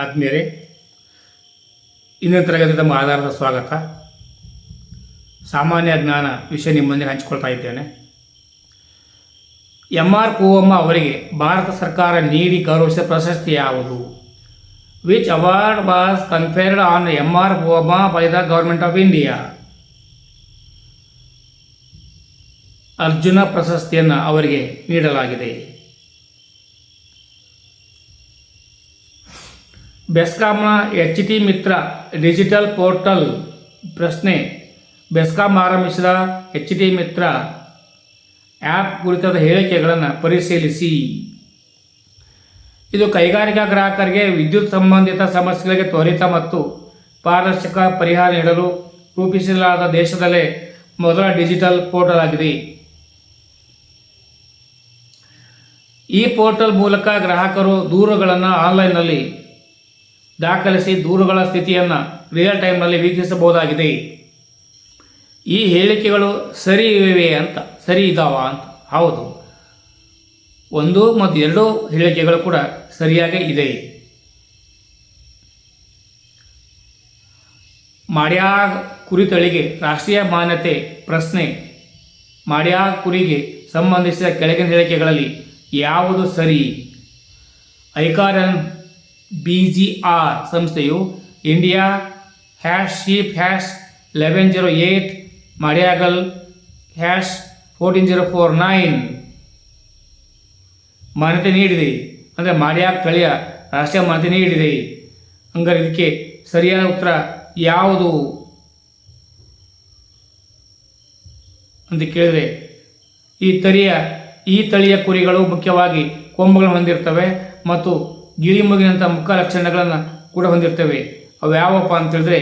ಆದ್ಮೇಲೆ ಇನ್ನೊಂದು ತರಗತಿ ತಮ್ಮ ಆಧಾರದ ಸ್ವಾಗತ. ಸಾಮಾನ್ಯ ಜ್ಞಾನ ವಿಷಯ ನಿಮ್ಮೊಂದಿಗೆ ಹಂಚಿಕೊಳ್ತಾ ಇದ್ದೇನೆ. ಎಂ.ಆರ್. ಪೂವಮ್ಮ ಅವರಿಗೆ ಭಾರತ ಸರ್ಕಾರ ನೀಡಿ ಗೌರವಿಸಿದ ಪ್ರಶಸ್ತಿ ಯಾವುದು? Which award was conferred on MR. Poovamma by the government of India? Arjuna ಪ್ರಶಸ್ತಿಯನ್ನು ಅವರಿಗೆ ನೀಡಲಾಗಿದೆ. ಬೆಸ್ಕಾಂನ HT ಮಿತ್ರ ಡಿಜಿಟಲ್ ಪೋರ್ಟಲ್ ಪ್ರಶ್ನೆ. ಬೆಸ್ಕಾಂ ಆರಂಭಿಸಿದ HT ಮಿತ್ರ ಆ್ಯಪ್ ಕುರಿತಾದ ಹೇಳಿಕೆಗಳನ್ನು ಪರಿಶೀಲಿಸಿ. ಇದು ಕೈಗಾರಿಕಾ ಗ್ರಾಹಕರಿಗೆ ವಿದ್ಯುತ್ ಸಂಬಂಧಿತ ಸಮಸ್ಯೆಗಳಿಗೆ ತ್ವರಿತ ಮತ್ತು ಪಾರದರ್ಶಕ ಪರಿಹಾರ ನೀಡಲು ರೂಪಿಸಲಾದ ದೇಶದಲ್ಲೇ ಮೊದಲ ಡಿಜಿಟಲ್ ಪೋರ್ಟಲ್ ಆಗಿದೆ. ಈ ಪೋರ್ಟಲ್ ಮೂಲಕ ಗ್ರಾಹಕರು ದೂರುಗಳನ್ನು ಆನ್ಲೈನ್ನಲ್ಲಿ ದಾಖಲಿಸಿ ದೂರುಗಳ ಸ್ಥಿತಿಯನ್ನು ರಿಯಲ್ ಟೈಮ್ನಲ್ಲಿ ವೀಕ್ಷಿಸಬಹುದಾಗಿದೆ. ಈ ಹೇಳಿಕೆಗಳು ಸರಿ ಇದ್ದಾವ ಅಂತ? ಹೌದು, 1 ಮತ್ತು 2 ಹೇಳಿಕೆಗಳು ಕೂಡ ಸರಿಯಾಗಿ ಇದೆ. ಮಾಡ್ಯಾಗ್ ಕುರಿ ತಳಿಗೆ ರಾಷ್ಟ್ರೀಯ ಮಾನ್ಯತೆ ಪ್ರಶ್ನೆ. ಮಾಡ್ಯಾಗ್ ಕುರಿಗೆ ಸಂಬಂಧಿಸಿದ ಕೆಳಗಿನ ಹೇಳಿಕೆಗಳಲ್ಲಿ ಯಾವುದು ಸರಿ? ಐಕಾರನ್ BGR ಸಂಸ್ಥೆಯು ಇಂಡಿಯಾ #sheep #1108 ಮಾಡ್ಯಾಗಲ್ #14049 ಮಾನ್ಯತೆ ನೀಡಿದೆ. ಅಂದರೆ ಮಾಡ್ಯಾಗ್ ತಳಿಯ ರಾಷ್ಟ್ರೀಯ ಮಾನ್ಯತೆ ನೀಡಿದೆ. ಹಂಗಾರೆ ಇದಕ್ಕೆ ಸರಿಯಾದ ಉತ್ತರ ಯಾವುದು ಅಂತ ಕೇಳಿದರೆ, ಈ ತಳಿಯ ಕುರಿಗಳು ಮುಖ್ಯವಾಗಿ ಕೊಂಬುಗಳನ್ನು ಹೊಂದಿರ್ತವೆ ಮತ್ತು ಗಿರಿಮುಗಿನಂಥ ಮುಖ ಲಕ್ಷಣಗಳನ್ನು ಕೂಡ ಹೊಂದಿರ್ತವೆ. ಅವು ಯಾವಪ್ಪ ಅಂತೇಳಿದ್ರೆ,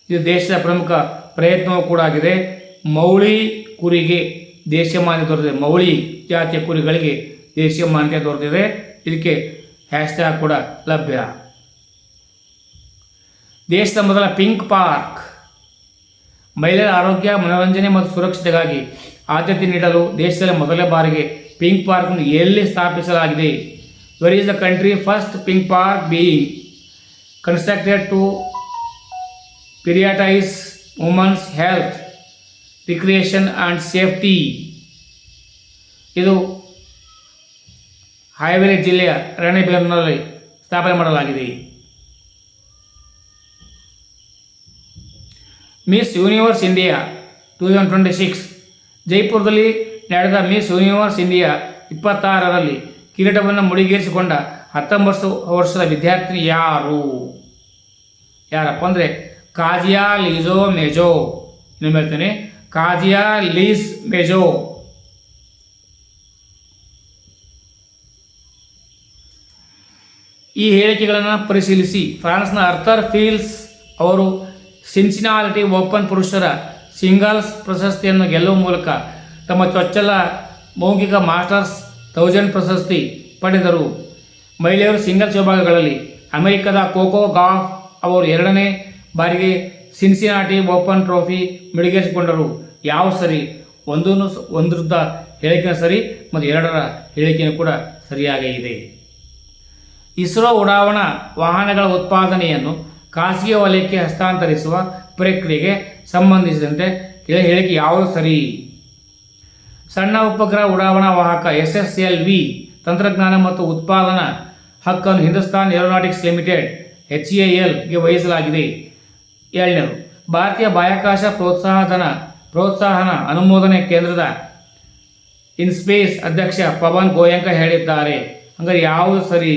ಇದು ದೇಶದ ಪ್ರಮುಖ ಪ್ರಯತ್ನವೂ ಕೂಡ ಆಗಿದೆ. ಮೌಳಿ ಕುರಿಗೆ ದೇಶೀಯ ಮಾನ್ಯತೆ ದೊರೆತಿದೆ. ಮೌಳಿ ಜಾತಿಯ ಕುರಿಗಳಿಗೆ ದೇಶೀಯ ಮಾನ್ಯತೆ ದೊರೆತಿದೆ. ಇದಕ್ಕೆ ಹ್ಯಾಶ್ಟ್ಯಾಗ್ ಕೂಡ ಲಭ್ಯ. ದೇಶದ ಮೊದಲ ಪಿಂಕ್ ಪಾರ್ಕ್. ಮಹಿಳೆಯರ ಆರೋಗ್ಯ, ಮನೋರಂಜನೆ ಮತ್ತು ಸುರಕ್ಷತೆಗಾಗಿ ಆದ್ಯತೆ ನೀಡಲು ದೇಶದಲ್ಲಿ ಮೊದಲ ಬಾರಿಗೆ ಪಿಂಕ್ ಪಾರ್ಕ್ ಎಲ್ಲಿ ಸ್ಥಾಪಿಸಲಾಗಿದೆ? Where is the country first pink park being constructed to prioritise woman's health, recreation and safety. ಇದು ಹಾವೇರಿ ಜಿಲ್ಲೆಯ ರಾಣೆಬೆನ್ನೂರಿನಲ್ಲಿ ಸ್ಥಾಪನೆ ಮಾಡಲಾಗಿದೆ. ಮಿಸ್ ಯೂನಿವರ್ಸ್ ಇಂಡಿಯಾ 2026 ಜೈಪುರದಲ್ಲಿ ನಡೆದ ಮಿಸ್ ಯೂನಿವರ್ಸ್ ಇಂಡಿಯಾ 26ರಲ್ಲಿ ಕಿರೀಟವನ್ನು ಮುಡಿಗೇರಿಸಿಕೊಂಡ 19 ವರ್ಷದ ವಿದ್ಯಾರ್ಥಿನಿ ಯಾರಪ್ಪ ಅಂದರೆ ಕಾಜಿಯಾ ಲೀಜೋ ಮೆಜೋ. ಇನ್ನೊಮ್ಮೆ ಹೇಳ್ತೇನೆ, ಕಾಜಿಯಾ ಲೀಸ್ ಮೆಜೋ. ಈ ಹೇಳಿಕೆಗಳನ್ನು ಪರಿಶೀಲಿಸಿ. ಫ್ರಾನ್ಸ್ನ ಅರ್ಥರ್ ಫೀಲ್ಸ್ ಅವರು ಸಿನ್ಸಿನಾಲಿಟಿ ಓಪನ್ ಪುರುಷರ ಸಿಂಗಲ್ಸ್ ಪ್ರಶಸ್ತಿಯನ್ನು ಗೆಲ್ಲುವ ಮೂಲಕ ತಮ್ಮ ಚೊಚ್ಚಲ ಮೌಖಿಕ ಮಾಸ್ಟರ್ಸ್ 1000 ಪ್ರಶಸ್ತಿ ಪಡೆದರು. ಮಹಿಳೆಯರು ಸಿಂಗಲ್ಸ್ ವಿಭಾಗಗಳಲ್ಲಿ ಅಮೆರಿಕದ ಕೋಕೋ ಗಾಫ್ ಅವರು 2ನೇ ಬಾರಿಗೆ ಸಿನ್ಸಿನಾಟಿ ಓಪನ್ ಟ್ರೋಫಿ ಮುಡಿಗೇರಿಸಿಕೊಂಡರು. ಯಾವ ಸರಿ? ಒಂದರದ ಹೇಳಿಕೆಯ ಸರಿ ಮತ್ತು 2ರ ಹೇಳಿಕೆಯೂ ಕೂಡ ಸರಿಯಾಗೇ ಇದೆ. ಇಸ್ರೋ ಉಡಾವಣಾ ವಾಹನಗಳ ಉತ್ಪಾದನೆಯನ್ನು ಖಾಸಗಿ ವಲಯಕ್ಕೆ ಹಸ್ತಾಂತರಿಸುವ ಪ್ರಕ್ರಿಯೆಗೆ ಸಂಬಂಧಿಸಿದಂತೆ ಹೇಳಿಕೆ ಯಾವುದು ಸರಿ? ಸಣ್ಣ ಉಪಗ್ರಹ ಉಡಾವಣಾ ವಾಹಕ SSLV ತಂತ್ರಜ್ಞಾನ ಮತ್ತು ಉತ್ಪಾದನಾ ಹಕ್ಕನ್ನು ಹಿಂದೂಸ್ತಾನ್ ಏರೋನಾಟಿಕ್ಸ್ ಲಿಮಿಟೆಡ್ HALಗೆ ವಹಿಸಲಾಗಿದೆ. 2ನೇದು, ಭಾರತೀಯ ಬಾಹ್ಯಾಕಾಶ ಪ್ರೋತ್ಸಾಹನ ಅನುಮೋದನೆ ಕೇಂದ್ರದ ಇನ್ಸ್ಪೇಸ್ ಅಧ್ಯಕ್ಷ ಪವನ್ ಗೋಯಂಕ ಹೇಳಿದ್ದಾರೆ. ಹಂಗಾರೆ ಯಾವುದು ಸರಿ?